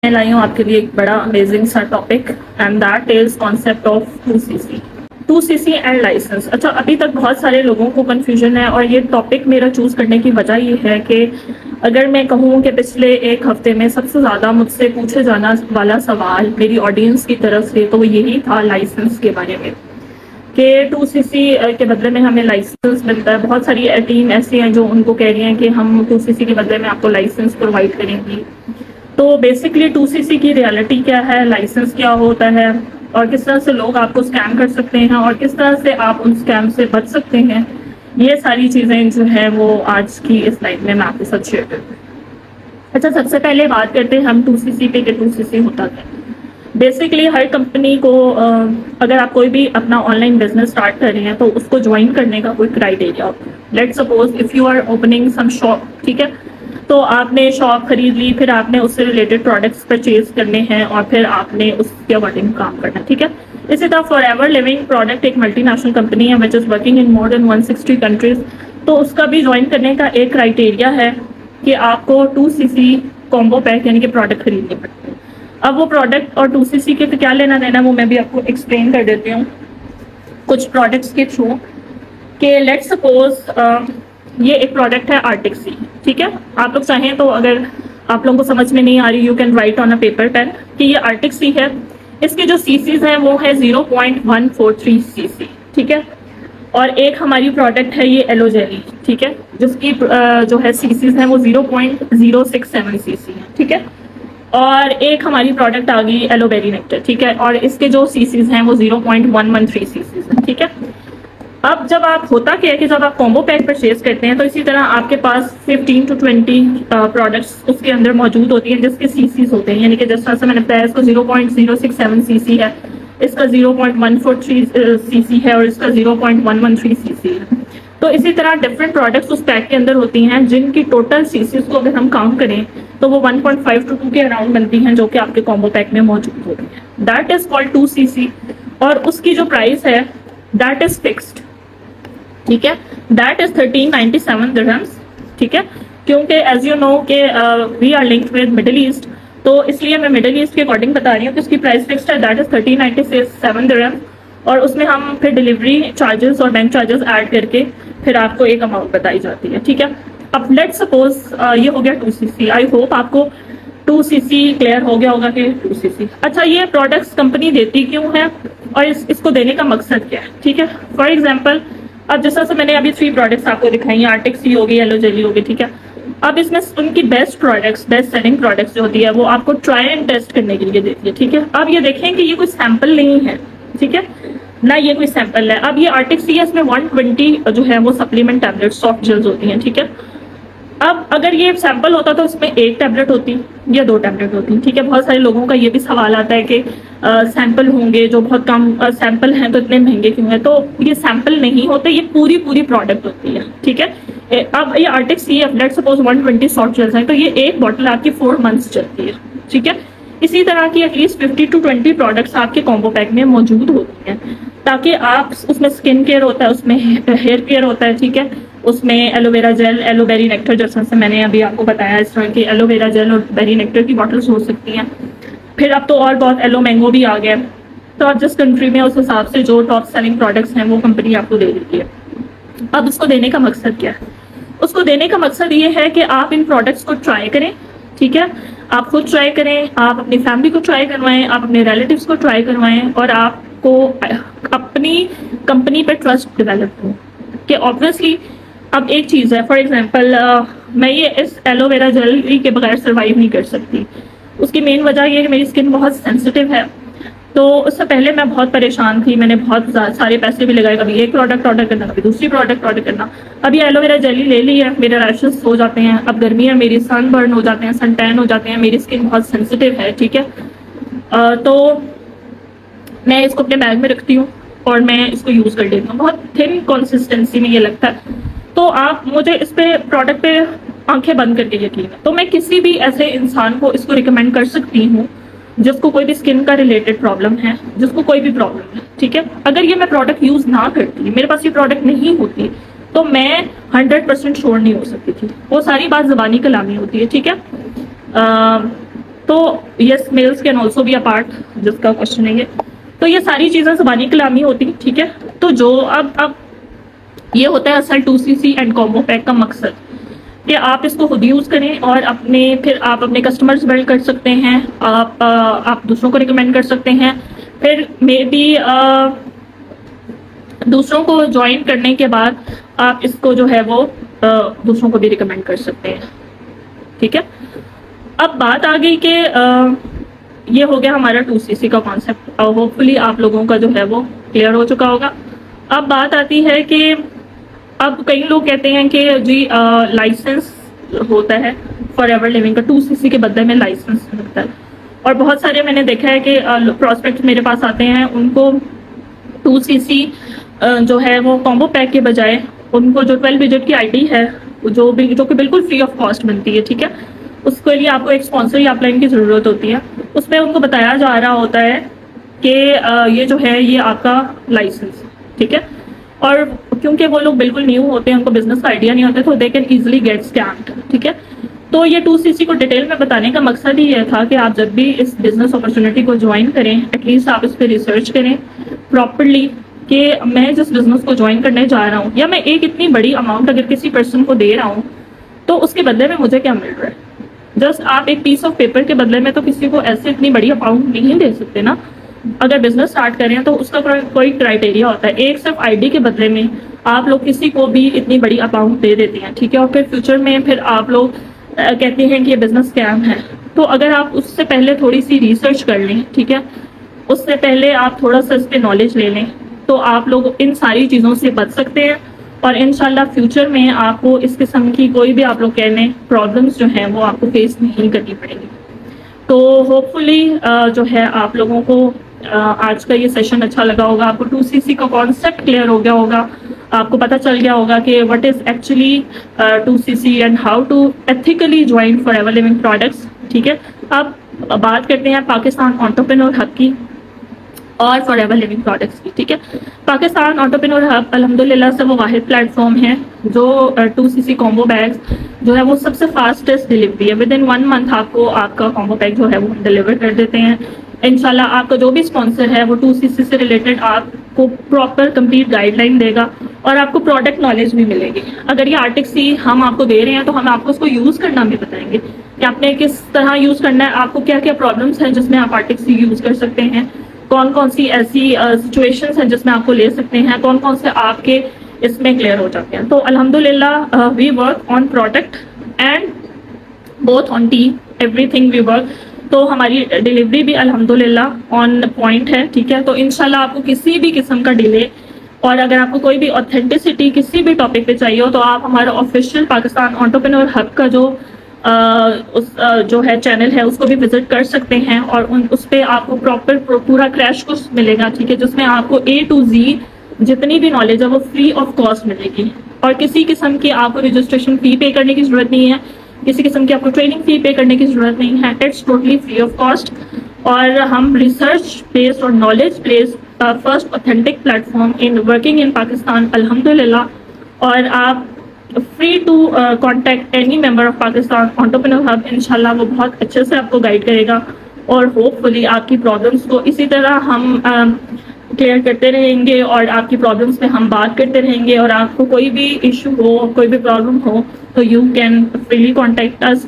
میں لائی ہوں آپ کے لیے ایک بڑا امیزنگ سا topic and that is concept of 2cc 2cc and license. اچھا, ابھی تک بہت سارے لوگوں کو کنفیوژن ہے اور یہ ٹاپک میرا چوز کرنے کی وجہ یہ ہے کہ اگر میں کہوں کہ پچھلے ایک ہفتے میں سب سے زیادہ مجھ سے پوچھے جانا والا سوال میری آڈینس کی طرف سے تو وہ یہی تھا لائسنس کے بارے میں کہ 2cc کے بدلے میں ہمیں لائسنس ملتا ہے. بہت ساری ٹیم ایسی ہیں جو ان کو کہہ رہی ہیں کہ ہم 2cc کے بدلے میں آپ کو لائسنس پرووائڈ کریں گی. تو بیسکلی 2cc کی ریالٹی کیا ہے, لائسنس کیا ہوتا ہے, اور کس طرح سے لوگ آپ کو اسکیم کر سکتے ہیں اور کس طرح سے آپ ان اسکیم سے بچ سکتے ہیں, یہ ساری چیزیں جو ہیں وہ آج کی اس لائف میں آپ کے ساتھ شیئر کروں. اچھا, سب سے پہلے بات کرتے ہیں ہم 2cc پہ کہ 2cc ہوتا ہے. بیسکلی ہر کمپنی کو اگر آپ کوئی بھی اپنا آن لائن بزنس اسٹارٹ کر رہے ہیں تو اس کو جوائن کرنے کا کوئی کرائٹیریا ہوتا ہے. Let suppose if you are opening some shop, ٹھیک ہے, تو آپ نے شاپ خرید لی, پھر آپ نے اس سے ریلیٹڈ پروڈکٹس پرچیز کرنے ہیں اور پھر آپ نے اس کے اکارڈنگ کام کرنا ہے, ٹھیک ہے. اسی طرح فار ایور لیونگ پروڈکٹ ایک ملٹی نیشنل کمپنی ہے وچ is working in more then 160 countries, تو اس کا بھی جوائن کرنے کا ایک کرائٹیریا ہے کہ آپ کو 2cc کومبو پیک یعنی کہ پروڈکٹ خریدنے پڑتے ہیں. اب وہ پروڈکٹ اور 2cc کے کیا لینا دینا وہ میں بھی آپ کو ایکسپلین کر دیتی ہوں کچھ پروڈکٹس کے تھرو. کہ لیٹ سپوز یہ ایک پروڈکٹ ہے آرٹک سی, ٹھیک ہے. آپ لوگ چاہیں تو اگر آپ لوگوں کو سمجھ میں نہیں آ رہی you can write on a paper pen کہ یہ آرٹک سی ہے. اس کے جو CCs ہیں وہ ہے 0.143cc, ٹھیک ہے. اور ایک ہماری پروڈکٹ ہے یہ ایلو جیلی, ٹھیک ہے, جس کی جو ہے CCs ہیں وہ 0.067cc ہیں, ٹھیک ہے. اور ایک ہماری پروڈکٹ آ گئی ایلو بیری نیکٹر, ٹھیک ہے, اور اس کے جو CCs ہیں وہ 0.113cc ہیں, ٹھیک ہے. اب جب آپ ہوتا کیا ہے کہ جب آپ کومبو پیک پرچیز کرتے ہیں تو اسی طرح آپ کے پاس 15 to 20 پروڈکٹس اس کے اندر موجود ہوتی ہیں جس کے CCs ہوتے ہیں, یعنی کہ جس طرح سے میں نے بتایا اس کو 0.067cc ہے, اس کا 0.143cc ہے اور اس کا 0.113cc ہے. تو اسی طرح ڈفرینٹ پروڈکٹس اس پیک کے اندر ہوتی ہیں جن کی ٹوٹل CCs کو اگر ہم کاؤنٹ کریں تو وہ 1.5 to 2 کے اراؤنڈ بنتی ہیں جو کہ آپ کے کومبو پیک میں موجود ہوتی ہیں. دیٹ از کالڈ 2cc, اور اس کی جو پرائس ہے دیٹ از فکسڈ, ٹھیک ہے. دیٹ از 1397 درہمس, ٹھیک ہے. کیونکہ ایز یو نو کہ we are linked with Middle East, تو اس لیے میں مڈل ایسٹ کے اکارڈنگ بتا رہی ہوں کہ اس کی پرائس فکسڈ ہے, دیٹ از 1397 درہم. اور اس میں ہم پھر ڈلیوری چارجز اور بینک چارجز ایڈ کر کے پھر آپ کو ایک اماؤنٹ بتائی جاتی ہے, ٹھیک ہے. اب لیٹ سپوز یہ ہو گیا 2cc. آئی ہوپ آپ کو 2cc کلیئر ہو گیا ہوگا کہ 2cc. اچھا, یہ پروڈکٹس کمپنی دیتی کیوں ہے اور اس کو دینے کا مقصد کیا ہے, ٹھیک ہے. فار ایگزامپل اب جس طرح سے میں نے ابھی 3 پروڈکٹس آپ کو دکھائی ہیں, آرٹک سی ہوگی, ایلو جیلی ہوگی, ٹھیک ہے. اب اس میں ان کی best products, best selling products جو ہوتی ہے وہ آپ کو ٹرائی اینڈ ٹیسٹ کرنے کے لیے دیتی ہے, ٹھیک ہے. اب یہ دیکھیں کہ یہ کوئی سیمپل نہیں ہے, ٹھیک ہے, نہ یہ کوئی سیمپل ہے. اب یہ آرٹک سی ہے, اس میں 120 جو ہے وہ سپلیمنٹ ٹیبلٹ سافٹ جیلز ہوتی ہیں, ٹھیک ہے. اب اگر یہ سیمپل ہوتا تو اس میں 1 ٹیبلٹ ہوتی یا 2 ٹیبلٹ ہوتی, ٹھیک ہے. بہت سارے لوگوں کا یہ بھی سوال آتا ہے کہ سیمپل ہوں گے جو بہت کم سیمپل ہیں تو اتنے مہنگے کیوں ہیں. تو یہ سیمپل نہیں ہوتے, یہ پوری پروڈکٹ ہوتی ہے, ٹھیک ہے. اب یہ آرٹک سی ہے, لیٹ سپوز 120 سافٹ جیلز ہیں, تو یہ ایک بوٹل آپ کی 4 months چلتی ہے, ٹھیک ہے. اسی طرح کی ایٹ لیسٹ 50 to 20 پروڈکٹس آپ کے کومبو پیک میں موجود ہوتی ہیں تاکہ آپ اس میں اسکن کیئر ہوتا ہے, اس میں ہیئر کیئر ہوتا ہے, ٹھیک ہے. اس میں ایلو ویرا جیل, ایلو بیری نیکٹر, جس طرح سے میں نے ابھی آپ کو بتایا اس طرح کی ایلو ویرا جیل اور بیری نیکٹر کی باٹلس ہو سکتی ہیں. پھر اب تو اور بہت ایلو مینگو بھی آ گیا, تو آپ جس کنٹری میں اس حساب سے جو ٹاپ سیلنگ پروڈکٹس ہیں وہ کمپنی آپ کو دے دیتی ہے. اب اس کو دینے کا مقصد کیا ہے؟ اس کو دینے کا مقصد یہ ہے کہ آپ ان پروڈکٹس کو ٹرائی کریں, ٹھیک ہے. آپ خود ٹرائی کریں, آپ اپنی فیملی کو ٹرائی کروائیں, آپ اپنے ریلیٹیوز کو ٹرائی کروائیں, اور آپ کو اپنی کمپنی پہ ٹرسٹ ڈیولپ ہو کہ آبویسلی اب ایک چیز ہے. فار ایگزامپل میں یہ اس ایلو ویرا جیل کے بغیر سروائیو نہیں کر سکتی. اس کی مین وجہ یہ ہے کہ میری اسکن بہت سینسٹیو ہے, تو اس سے پہلے میں بہت پریشان تھی. میں نے بہت سارے پیسے بھی لگائے, کبھی ایک پروڈکٹ آرڈر کرنا, کبھی دوسری پروڈکٹ آرڈر کرنا. اب یہ ایلو ویرا جیلی لے لی ہے, میرے ریشز ہو جاتے ہیں, اب گرمی ہے, میری سن برن ہو جاتے ہیں, سن ٹین ہو جاتے ہیں, میری اسکن بہت سینسٹیو ہے, ٹھیک ہے. تو میں اس کو اپنے بیگ میں رکھتی ہوں اور میں اس کو یوز کر لیتی ہوں. بہت تھن کنسسٹنسی میں یہ لگتا ہے, تو آپ مجھے اس پہ پروڈکٹ پہ آنکھیں بند کر کے یقین ہے تو میں کسی بھی ایسے انسان کو اس کو ریکمینڈ کر سکتی ہوں جس کو کوئی بھی اسکن کا ریلیٹڈ پرابلم ہے, جس کو کوئی بھی پرابلم ہے, ٹھیک ہے. اگر یہ میں پروڈکٹ یوز نہ کرتی, میرے پاس یہ پروڈکٹ نہیں ہوتی, تو میں 100% شور نہیں ہو سکتی تھی. وہ ساری بات زبانی کلامی ہوتی ہے, ٹھیک ہے. تو yes males can also be a part, جس کا کوشچن ہے یہ. تو یہ ساری چیزیں زبانی کلامی ہوتی، ٹھیک ہے. تو جو اب یہ ہوتا ہے اصل 2CC اینڈ کامبو پیک کا مقصد کہ آپ اس کو خود یوز کریں اور پھر آپ اپنے کسٹمرز بلڈ کر سکتے ہیں، آپ دوسروں کو ریکمینڈ کر سکتے ہیں، پھر مے بی دوسروں کو جوائن کرنے کے بعد آپ اس کو جو ہے وہ دوسروں کو بھی ریکمینڈ کر سکتے ہیں، ٹھیک ہے. اب بات آ گئی کہ یہ ہو گیا ہمارا 2CC کا کانسیپٹ، ہوپ فلی آپ لوگوں کا جو ہے وہ کلیئر ہو چکا ہوگا. اب بات آتی ہے کہ اب کئی لوگ کہتے ہیں کہ جی لائسنس ہوتا ہے فار ایور لیونگ کا، 2CC کے بدلے میں لائسنس ملتا ہے. اور بہت سارے میں نے دیکھا ہے کہ پراسپیکٹ میرے پاس آتے ہیں، ان کو 2CC جو ہے وہ کامبو پیک کے بجائے ان کو جو 12 ڈجٹ کی ID ہے جو کہ بالکل فری آف کاسٹ بنتی ہے، ٹھیک ہے. اس کے لیے آپ کو ایک اسپانسر یا اپ لائن کی ضرورت ہوتی ہے. اس میں ان کو بتایا جا رہا ہوتا ہے کہ یہ جو ہے یہ آپ کا لائسنس، ٹھیک ہے. اور کیونکہ وہ لوگ بالکل نیو ہوتے ہیں، ان کو بزنس کا آئیڈیا نہیں ہوتا، تو دے کین ایزیلی گیٹ اسکیمڈ، ٹھیک ہے. تو یہ 2CC کو ڈیٹیل میں بتانے کا مقصد ہی یہ تھا کہ آپ جب بھی اس بزنس اپرچونیٹی کو جوائن کریں، ایٹ لیسٹ آپ اس پہ ریسرچ کریں پراپرلی کہ میں جس بزنس کو جوائن کرنے جا رہا ہوں، یا میں ایک اتنی بڑی اماؤنٹ اگر کسی پرسن کو دے رہا ہوں تو اس کے بدلے میں مجھے کیا مل رہا ہے. جسٹ آپ ایک پیس آف پیپر کے بدلے میں تو کسی کو ایسے اتنی بڑی اماؤنٹ نہیں دے سکتے نا. اگر بزنس اسٹارٹ کریں تو اس کا کوئی کرائٹیریا ہوتا ہے. ایک صرف ID کے بدلے میں آپ لوگ کسی کو بھی اتنی بڑی اماؤنٹ دے دیتے ہیں، ٹھیک ہے. اور پھر فیوچر میں پھر آپ لوگ کہتے ہیں کہ یہ بزنس اسکیم ہے. تو اگر آپ اس سے پہلے تھوڑی سی ریسرچ کر لیں، ٹھیک ہے، اس سے پہلے آپ تھوڑا سا اس پہ نالج لے لیں، تو آپ لوگ ان ساری چیزوں سے بچ سکتے ہیں. اور انشاءاللہ فیوچر میں آپ کو اس قسم کی کوئی بھی آپ لوگ کہہ لیں پرابلمس جو ہیں وہ آپ کو فیس نہیں کرنی پڑیں گی. تو ہوپ فلی جو ہے آپ لوگوں کو آج کا یہ سیشن اچھا لگا ہوگا. آپ کو 2CC کا کانسیپٹ کلیئر ہو گیا ہوگا، آپ کو پتہ چل گیا ہوگا کہ what is actually 2CC and how to ethically join forever living products, ٹھیک ہے. اب بات کرتے ہیں پاکستان انٹرپرینور ہب کی اور فار ایور لیونگ پروڈکٹس کی، ٹھیک ہے. پاکستان انٹرپرینور ہب الحمدللہ سے وہ واحد پلیٹ فارم ہے جو 2CC کامبو بیگز جو ہے وہ سب سے فاسٹسٹ ڈلیوری ہے. ود ان 1 منتھ آپ کو آپ کا کامبو بیگ جو ہے وہ ڈلیور کر دیتے ہیں. انشاءاللہ آپ کا جو بھی اسپانسر ہے وہ 2CC سے ریلیٹڈ آپ کو پراپر کمپلیٹ گائیڈ لائن دے گا اور آپ کو پروڈکٹ نالج بھی ملے گی. اگر یہ RTC ہم آپ کو دے رہے ہیں تو ہم آپ کو اس کو یوز کرنا بھی بتائیں گے کہ آپ نے کس طرح یوز کرنا ہے، آپ کو کیا کیا پرابلمس ہیں جس میں آپ RTC یوز کر سکتے ہیں، کون کون سی ایسی سچویشنز ہیں جس میں آپ کو لے سکتے ہیں، کون کون سے آپ کے اس میں کلیئر ہو جاتے ہیں. تو الحمدللہ we work on product and both on team, everything we work. تو ہماری ڈلیوری بھی الحمدللہ آن پوائنٹ ہے، ٹھیک ہے. تو انشاءاللہ آپ کو کسی بھی قسم کا ڈیلے اور اگر آپ کو کوئی بھی اوتھینٹسٹی کسی بھی ٹاپک پہ چاہیے ہو تو آپ ہمارا آفیشیل پاکستان انٹرپرینور ہب کا جو ہے چینل ہے اس کو بھی وزٹ کر سکتے ہیں اور اس پہ آپ کو پورا کریش کورس ملے گا، ٹھیک ہے، جس میں آپ کو A to Z جتنی بھی نالج ہے وہ فری آف کاسٹ ملے گی. اور کسی قسم کی آپ کو رجسٹریشن فی پے کرنے کی ضرورت نہیں ہے، کسی قسم کی آپ کو ٹریننگ فی پے کرنے کی ضرورت نہیں ہے. It's totally free of cost. اور ہم ریسرچ بیسڈ اور knowledge based first authentic platform in working in Pakistan الحمدللہ. اور آپ free to contact any member of Pakistan Entrepreneur Hub. انشاءاللہ وہ بہت اچھے سے آپ کو گائیڈ کرے گا اور ہوپ فلی آپ کی پرابلمس کو اسی طرح ہم کلیئر کرتے رہیں گے اور آپ کی پرابلمس پہ ہم بات کرتے رہیں گے. اور آپ کو کوئی بھی ایشو ہو، کوئی بھی پرابلم ہو تو you can freely contact us.